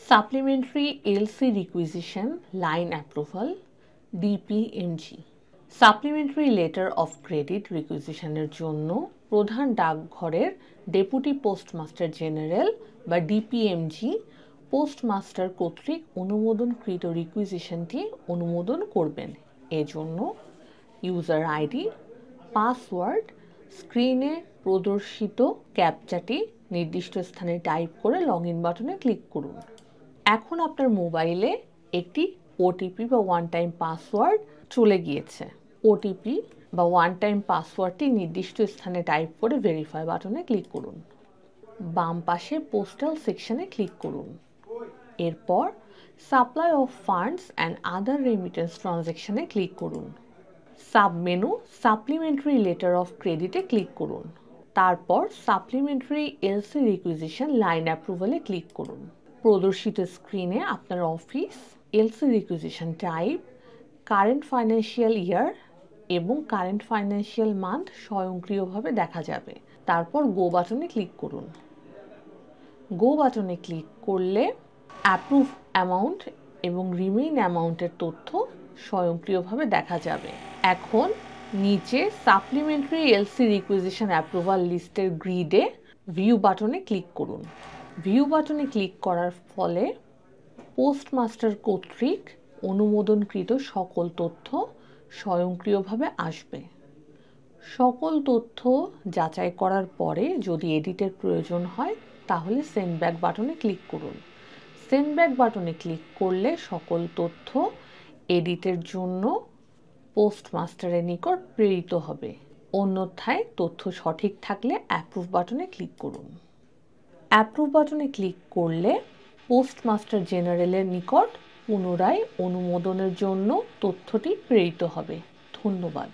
Supplementary LC requisition line approval DPMG. Supplementary letter of credit রিকুইজিশনের জন্য প্রধান ডাকঘরের deputy postmaster general বা ডিপিএমজি postmaster কর্তৃক অনুমোদনকৃত রিকুইজিশনটি অনুমোদন করবেন। এজন্য ইউজার আইডি, পাসওয়ার্ড, স্ক্রিনে প্রদর্শিত ক্যাপচাটি নির্দিষ্ট স্থানে টাইপ করে লগ ইন বাটনে ক্লিক করুন। এখন আপনার মোবাইলে একটি ওটিপি বা ওয়ান টাইম পাসওয়ার্ড চলে গিয়েছে। ওটিপি বা ওয়ান টাইম পাসওয়ার্ডটি নির্দিষ্ট স্থানে টাইপ করে ভেরিফাই বাটনে ক্লিক করুন। বাম পাশে পোস্টাল সেকশনে ক্লিক করুন। এরপর supply of funds and other remittance ট্রানজ্যাকশনে ক্লিক করুন। সাবমেনু সাপ্লিমেন্টারি লেটার অফ ক্রেডিটে ক্লিক করুন। তারপর সাপ্লিমেন্টারি এলসি রিকুইজিশন লাইন অ্যাপ্রুভালে ক্লিক করুন। প্রদর্শিত স্ক্রিনে আপনার office, LC requisition type, current financial year এবং কারেন্ট ফাইন্যান্সিয়াল মান্থ স্বয়ংক্রিয়ভাবে দেখা যাবে। তারপর গো বাটনে ক্লিক করুন। গো বাটনে ক্লিক করলে অ্যাপ্রুভ অ্যামাউন্ট এবং রিমেইন অ্যামাউন্টের তথ্য স্বয়ংক্রিয়ভাবে দেখা যাবে। এখন নিচে সাপ্লিমেন্টারি এলসি রিকুইজিশন অ্যাপ্রুভাল লিস্টের গ্রিডে ভিউ বাটনে ক্লিক করুন। ভিউ বাটনে ক্লিক করার ফলে পোস্টমাস্টার কর্তৃক অনুমোদনকৃত সকল তথ্য স্বয়ংক্রিয়ভাবে আসবে। সকল তথ্য যাচাই করার পরে যদি এডিটের প্রয়োজন হয় তাহলে সেন্ড ব্যাক বাটনে ক্লিক করুন। সেন্ড ব্যাক বাটনে ক্লিক করলে সকল তথ্য এডিটের জন্য পোস্টমাস্টারের নিকট প্রেরিত হবে। অন্যথায় তথ্য সঠিক থাকলে অ্যাপ্রুভ বাটনে ক্লিক করুন। অ্যাপ্রুভ বাটনে ক্লিক করলে পোস্টমাস্টার জেনারেলের নিকট পুনরায় অনুমোদনের জন্য তথ্যটি প্রেরিত হবে। ধন্যবাদ।